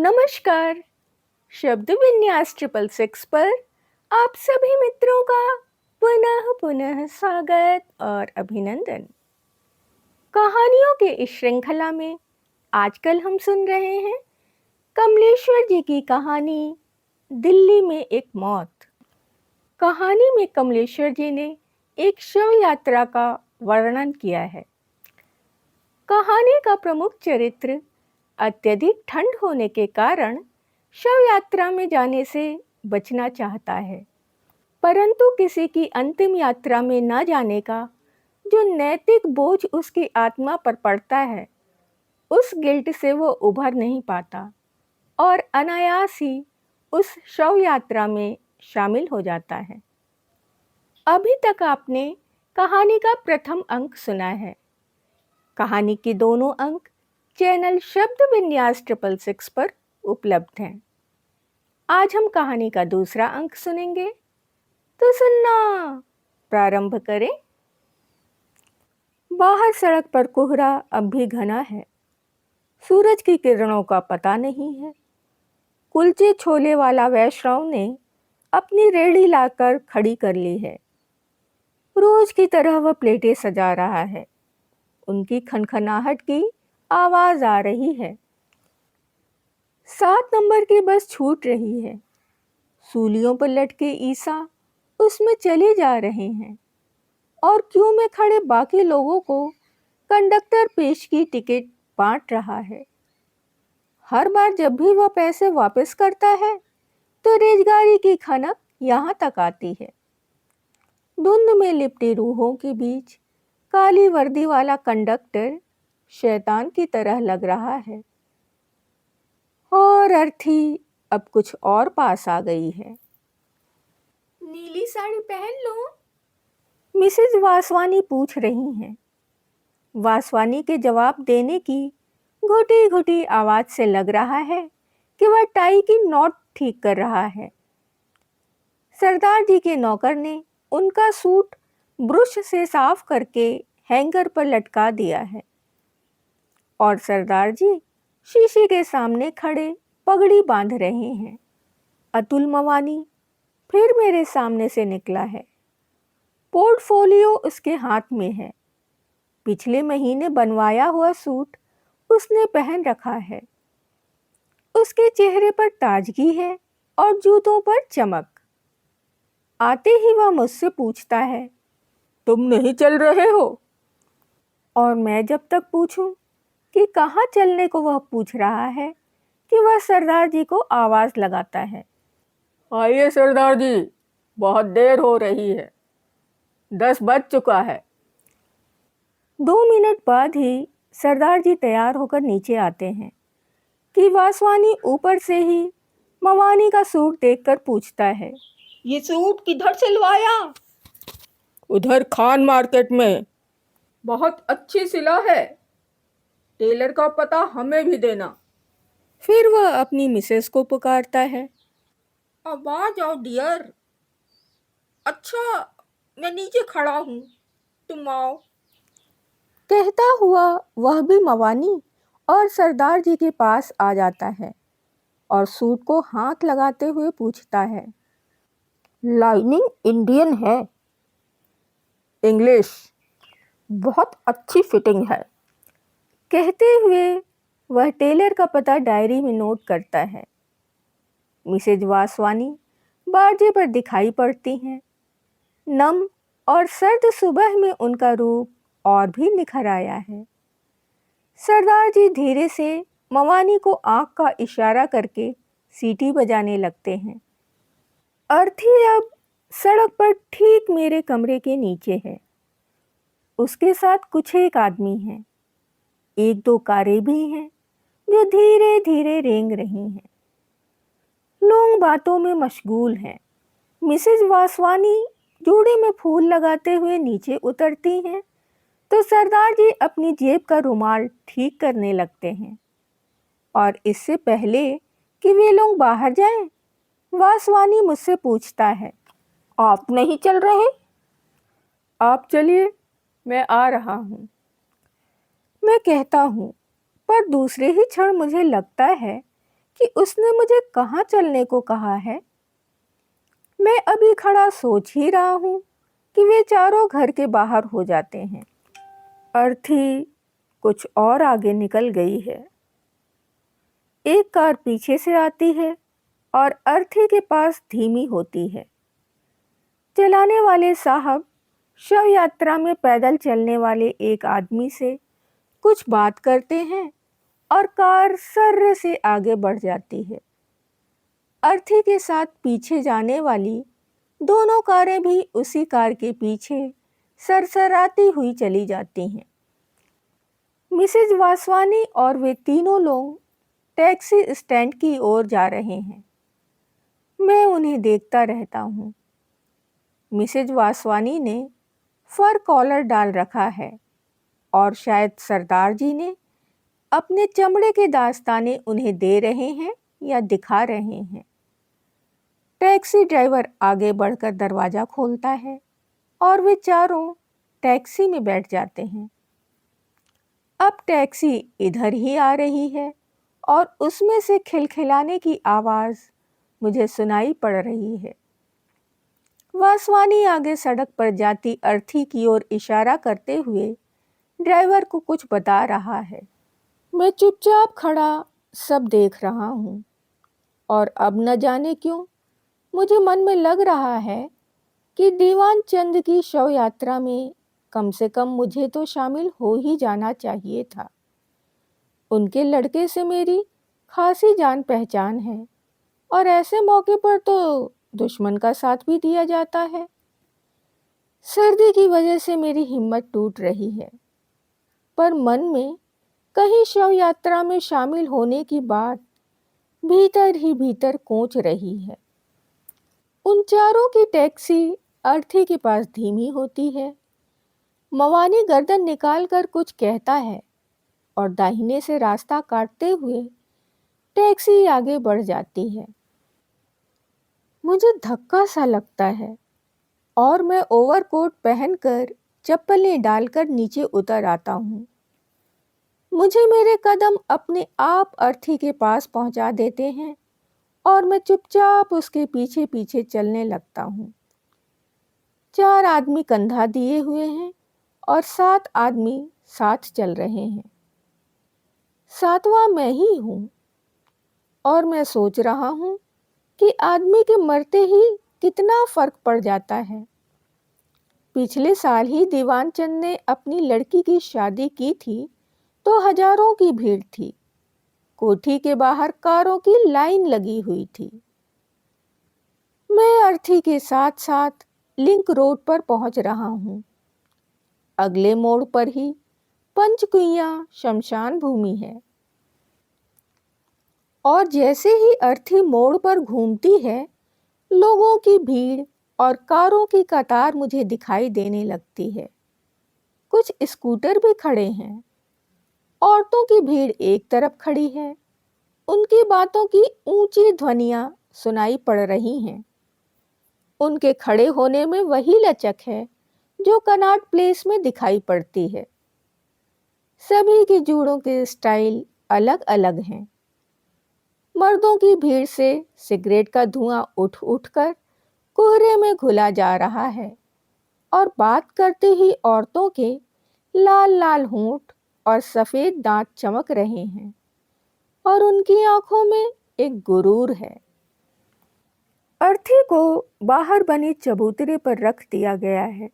नमस्कार। शब्द विन्यास 666 पर आप सभी मित्रों का पुनः पुनः स्वागत और अभिनंदन। कहानियों के इस श्रृंखला में आजकल हम सुन रहे हैं कमलेश्वर जी की कहानी दिल्ली में एक मौत। कहानी में कमलेश्वर जी ने एक शव यात्रा का वर्णन किया है। कहानी का प्रमुख चरित्र अत्यधिक ठंड होने के कारण शव यात्रा में जाने से बचना चाहता है, परंतु किसी की अंतिम यात्रा में न जाने का जो नैतिक बोझ उसकी आत्मा पर पड़ता है, उस गिल्ट से वो उभर नहीं पाता और अनायास ही उस शव यात्रा में शामिल हो जाता है। अभी तक आपने कहानी का प्रथम अंक सुना है। कहानी के दोनों अंक चैनल शब्द विन्यास 666 पर उपलब्ध हैं। आज हम कहानी का दूसरा अंक सुनेंगे, तो सुनना प्रारंभ करें। बाहर सड़क पर कोहरा अब भी घना है। सूरज की किरणों का पता नहीं है। कुलचे छोले वाला वैष्णव ने अपनी रेहड़ी लाकर खड़ी कर ली है। रोज की तरह वह प्लेटें सजा रहा है। उनकी खनखनाहट की आवाज आ रही है। 7 नंबर की बस छूट रही है। सूलियों पर लटके ईसा उसमें चले जा रहे हैं और क्यू में खड़े बाकी लोगों को कंडक्टर पेश की टिकट बांट रहा है। हर बार जब भी वह पैसे वापस करता है तो रेलगाड़ी की खनक यहाँ तक आती है। धुंध में लिपटी रूहों के बीच काली वर्दी वाला कंडक्टर शैतान की तरह लग रहा है और अर्थी अब कुछ और पास आ गई है। नीली साड़ी पहन लो, मिसेज वासवानी पूछ रही हैं। वासवानी के जवाब देने की घुटी घुटी आवाज से लग रहा है कि वह टाई की नॉट ठीक कर रहा है। सरदार जी के नौकर ने उनका सूट ब्रश से साफ करके हैंगर पर लटका दिया है और सरदार जी शीशे के सामने खड़े पगड़ी बांध रहे हैं। अतुल मवानी फिर मेरे सामने से निकला है। पोर्टफोलियो उसके हाथ में है। पिछले महीने बनवाया हुआ सूट उसने पहन रखा है। उसके चेहरे पर ताजगी है और जूतों पर चमक। आते ही वह मुझसे पूछता है, तुम नहीं चल रहे हो? और मैं जब तक पूछूं कि कहाँ चलने को वह पूछ रहा है कि वह सरदार जी को आवाज लगाता है, आइए सरदार जी, बहुत देर हो रही है, 10 बज चुका है। 2 मिनट बाद ही सरदार जी तैयार होकर नीचे आते हैं कि वासवानी ऊपर से ही मवानी का सूट देखकर पूछता है, ये सूट किधर सिलवाया? उधर खान मार्केट में, बहुत अच्छी सिला है, टेलर का पता हमें भी देना। फिर वह अपनी मिसेस को पुकारता है, अब आ जाओ डियर। अच्छा, मैं नीचे खड़ा हूँ, तुम आओ। कहता हुआ वह भी मवानी और सरदार जी के पास आ जाता है और सूट को हाथ लगाते हुए पूछता है, लाइनिंग इंडियन है? इंग्लिश, बहुत अच्छी फिटिंग है। कहते हुए वह टेलर का पता डायरी में नोट करता है। मिसेज वासवानी बारजे पर दिखाई पड़ती हैं। नम और सर्द सुबह में उनका रूप और भी निखर आया है। सरदार जी धीरे से मवानी को आंख का इशारा करके सीटी बजाने लगते हैं। अर्थी अब सड़क पर ठीक मेरे कमरे के नीचे है। उसके साथ कुछ एक आदमी हैं। 1-2 कारें भी हैं जो धीरे धीरे रेंग रही हैं। लोग बातों में मशगूल हैं। मिसेज वासवानी जूड़े में फूल लगाते हुए नीचे उतरती हैं तो सरदार जी अपनी जेब का रुमाल ठीक करने लगते हैं और इससे पहले कि वे लोग बाहर जाएं, वासवानी मुझसे पूछता है, आप नहीं चल रहे? आप चलिए, मैं आ रहा हूँ। मैं कहता हूँ, पर दूसरे ही क्षण मुझे लगता है कि उसने मुझे कहाँ चलने को कहा है। मैं अभी खड़ा सोच ही रहा हूँ कि वे चारों घर के बाहर हो जाते हैं। अर्थी कुछ और आगे निकल गई है। एक कार पीछे से आती है और अर्थी के पास धीमी होती है। चलाने वाले साहब शव यात्रा में पैदल चलने वाले एक आदमी से कुछ बात करते हैं और कार सर्र से आगे बढ़ जाती है। अर्थी के साथ पीछे जाने वाली दोनों कारें भी उसी कार के पीछे सरसराती हुई चली जाती हैं। मिसेज वासवानी और वे तीनों लोग टैक्सी स्टैंड की ओर जा रहे हैं। मैं उन्हें देखता रहता हूँ। मिसेज वासवानी ने फर कॉलर डाल रखा है और शायद सरदार जी ने अपने चमड़े के दास्ताने उन्हें दे रहे हैं या दिखा रहे हैं। टैक्सी ड्राइवर आगे बढ़कर दरवाज़ा खोलता है और वे चारों टैक्सी में बैठ जाते हैं। अब टैक्सी इधर ही आ रही है और उसमें से खिलखिलाने की आवाज़ मुझे सुनाई पड़ रही है। वासवानी आगे सड़क पर जाती अर्थी की ओर इशारा करते हुए ड्राइवर को कुछ बता रहा है। मैं चुपचाप खड़ा सब देख रहा हूँ और अब न जाने क्यों मुझे मन में लग रहा है कि दीवान चंद की शव यात्रा में कम से कम मुझे तो शामिल हो ही जाना चाहिए था। उनके लड़के से मेरी खासी जान पहचान है और ऐसे मौके पर तो दुश्मन का साथ भी दिया जाता है। सर्दी की वजह से मेरी हिम्मत टूट रही है, पर मन में कहीं शव यात्रा में शामिल होने की बात भीतर ही भीतर कोंच रही है। उन चारों की टैक्सी अर्थी के पास धीमी होती है। मवानी गर्दन निकाल कर कुछ कहता है और दाहिने से रास्ता काटते हुए टैक्सी आगे बढ़ जाती है। मुझे धक्का सा लगता है और मैं ओवरकोट पहनकर चप्पलें डालकर नीचे उतर आता हूँ। मुझे मेरे कदम अपने आप अर्थी के पास पहुँचा देते हैं और मैं चुपचाप उसके पीछे पीछे चलने लगता हूँ। 4 आदमी कंधा दिए हुए हैं और 7 आदमी साथ चल रहे हैं। 7वां मैं ही हूँ और मैं सोच रहा हूँ कि आदमी के मरते ही कितना फर्क पड़ जाता है। पिछले साल ही दीवान चंद ने अपनी लड़की की शादी की थी तो हजारों की भीड़ थी। कोठी के बाहर कारों की लाइन लगी हुई थी। मैं अर्थी के साथ साथ लिंक रोड पर पहुंच रहा हूं। अगले मोड़ पर ही पंचकुइया शमशान भूमि है और जैसे ही अर्थी मोड़ पर घूमती है, लोगों की भीड़ और कारों की कतार मुझे दिखाई देने लगती है। कुछ स्कूटर भी खड़े हैं। औरतों की भीड़ एक तरफ खड़ी है। उनकी बातों की ऊंची ध्वनियां सुनाई पड़ रही हैं। उनके खड़े होने में वही लचक है जो कनॉट प्लेस में दिखाई पड़ती है। सभी के जूड़ों के स्टाइल अलग अलग हैं। मर्दों की भीड़ से सिगरेट का धुआं उठ उठकर कोहरे में घुला जा रहा है और बात करते ही औरतों के लाल लाल होंठ और सफेद दांत चमक रहे हैं और उनकी आंखों में एक गुरूर है। अर्थी को बाहर बने चबूतरे पर रख दिया गया है।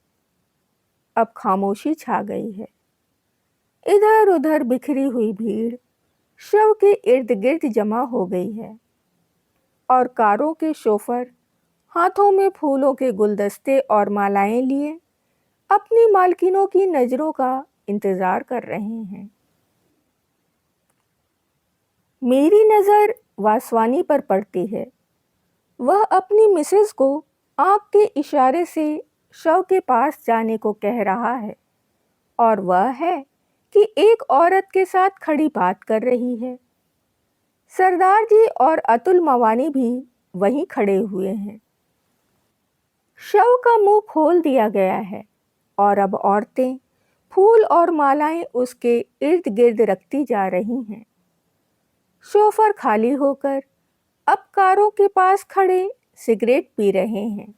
अब खामोशी छा गई है। इधर उधर बिखरी हुई भीड़ शव के इर्द गिर्द जमा हो गई है और कारों के शोफर हाथों में फूलों के गुलदस्ते और मालाएं लिए अपनी मालकिनों की नजरों का इंतजार कर रहे हैं। मेरी नज़र वासवानी पर पड़ती है। वह अपनी मिसेज को आंख के इशारे से शव के पास जाने को कह रहा है और वह है कि एक औरत के साथ खड़ी बात कर रही है। सरदार जी और अतुल मवानी भी वहीं खड़े हुए हैं। शव का मुंह खोल दिया गया है और अब औरतें फूल और मालाएं उसके इर्द गिर्द रखती जा रही हैं। शोफर खाली होकर अब कारों के पास खड़े सिगरेट पी रहे हैं।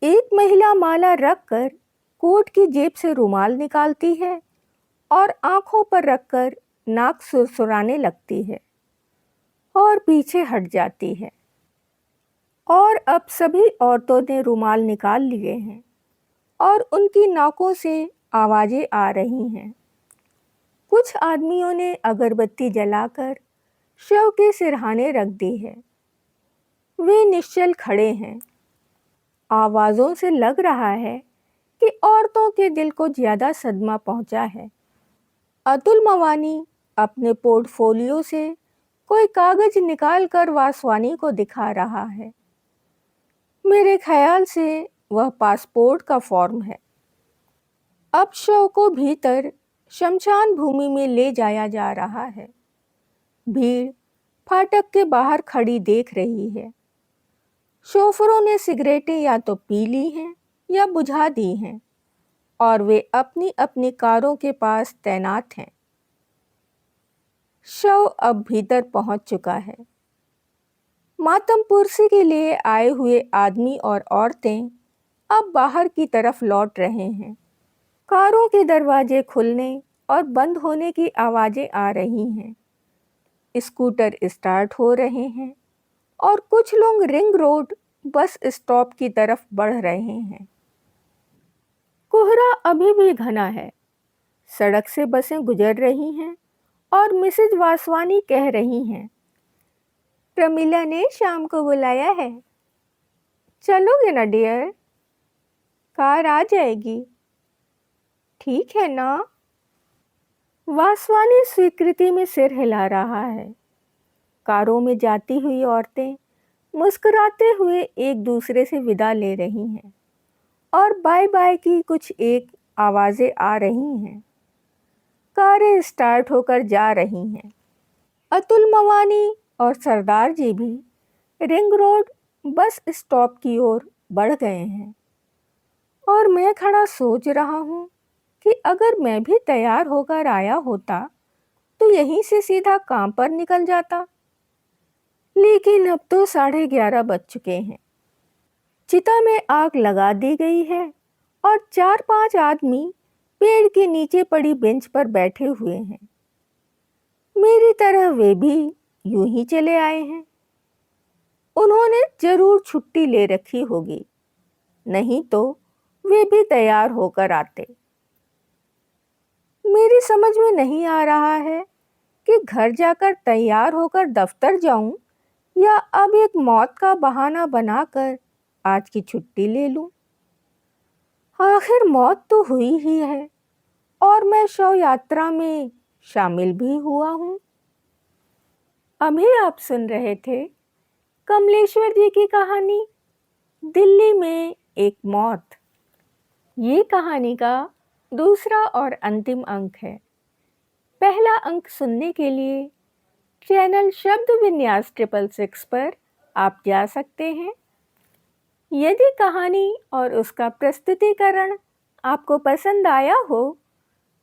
एक महिला माला रखकर कोट की जेब से रुमाल निकालती है और आंखों पर रखकर नाक सुरसुराने लगती है और पीछे हट जाती है। और अब सभी औरतों ने रुमाल निकाल लिए हैं और उनकी नाकों से आवाज़ें आ रही हैं। कुछ आदमियों ने अगरबत्ती जलाकर शव के सिरहाने रख दी है। वे निश्चल खड़े हैं। आवाज़ों से लग रहा है कि औरतों के दिल को ज़्यादा सदमा पहुंचा है। अतुल मवानी अपने पोर्टफोलियो से कोई कागज़ निकालकर वासवानी को दिखा रहा है। मेरे ख्याल से वह पासपोर्ट का फॉर्म है। अब शव को भीतर शमशान भूमि में ले जाया जा रहा है। भीड़ फाटक के बाहर खड़ी देख रही है। शोफरों ने सिगरेटें या तो पी ली हैं या बुझा दी हैं और वे अपनी अपनी कारों के पास तैनात हैं। शव अब भीतर पहुंच चुका है। मातम पुरसी के लिए आए हुए आदमी और औरतें अब बाहर की तरफ लौट रहे हैं। कारों के दरवाजे खुलने और बंद होने की आवाज़ें आ रही हैं। स्कूटर स्टार्ट हो रहे हैं और कुछ लोग रिंग रोड बस स्टॉप की तरफ बढ़ रहे हैं। कोहरा अभी भी घना है। सड़क से बसें गुजर रही हैं और मिसेज वासवानी कह रही हैं, प्रमिला ने शाम को बुलाया है, चलोगे ना डियर? कार आ जाएगी, ठीक है ना? वासवानी स्वीकृति में सिर हिला रहा है। कारों में जाती हुई औरतें मुस्कुराते हुए एक दूसरे से विदा ले रही हैं और बाय बाय की कुछ एक आवाज़ें आ रही हैं। कारें स्टार्ट होकर जा रही हैं। अतुल मवानी और सरदार जी भी रिंग रोड बस स्टॉप की ओर बढ़ गए हैं और मैं खड़ा सोच रहा हूँ कि अगर मैं भी तैयार होकर आया होता तो यहीं से सीधा काम पर निकल जाता। लेकिन अब तो 11:30 बज चुके हैं। चिता में आग लगा दी गई है और 4-5 आदमी पेड़ के नीचे पड़ी बेंच पर बैठे हुए हैं। मेरी तरह वे भी यूं ही चले आए हैं। उन्होंने जरूर छुट्टी ले रखी होगी, नहीं तो वे भी तैयार होकर आते। मेरी समझ में नहीं आ रहा है कि घर जाकर तैयार होकर दफ्तर जाऊं या अब एक मौत का बहाना बनाकर आज की छुट्टी ले लूं। आखिर मौत तो हुई ही है और मैं शव यात्रा में शामिल भी हुआ हूं। अभी आप सुन रहे थे कमलेश्वर जी की कहानी दिल्ली में एक मौत। ये कहानी का दूसरा और अंतिम अंक है। पहला अंक सुनने के लिए चैनल शब्द विन्यास 666 पर आप जा सकते हैं। यदि कहानी और उसका प्रस्तुतिकरण आपको पसंद आया हो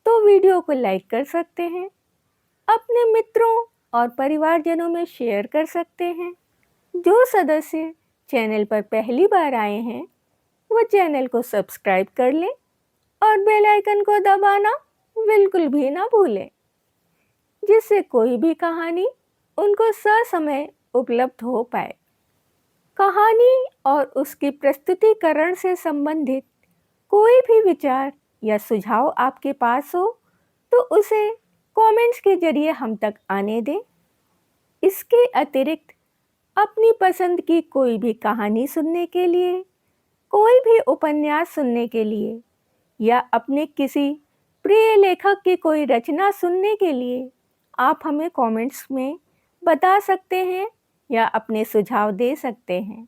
तो वीडियो को लाइक कर सकते हैं, अपने मित्रों और परिवारजनों में शेयर कर सकते हैं। जो सदस्य चैनल पर पहली बार आए हैं वो चैनल को सब्सक्राइब कर लें और बेल आइकन को दबाना बिल्कुल भी ना भूलें, जिससे कोई भी कहानी उनको ससमय उपलब्ध हो पाए। कहानी और उसकी प्रस्तुतिकरण से संबंधित कोई भी विचार या सुझाव आपके पास हो तो उसे कमेंट्स के जरिए हम तक आने दें। इसके अतिरिक्त अपनी पसंद की कोई भी कहानी सुनने के लिए, कोई भी उपन्यास सुनने के लिए या अपने किसी प्रिय लेखक की कोई रचना सुनने के लिए आप हमें कमेंट्स में बता सकते हैं या अपने सुझाव दे सकते हैं।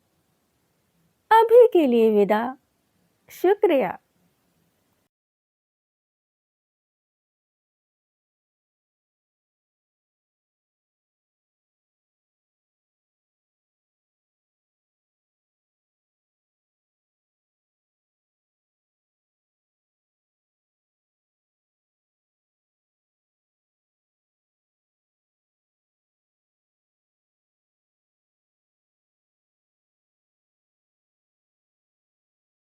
अभी के लिए विदा। शुक्रिया।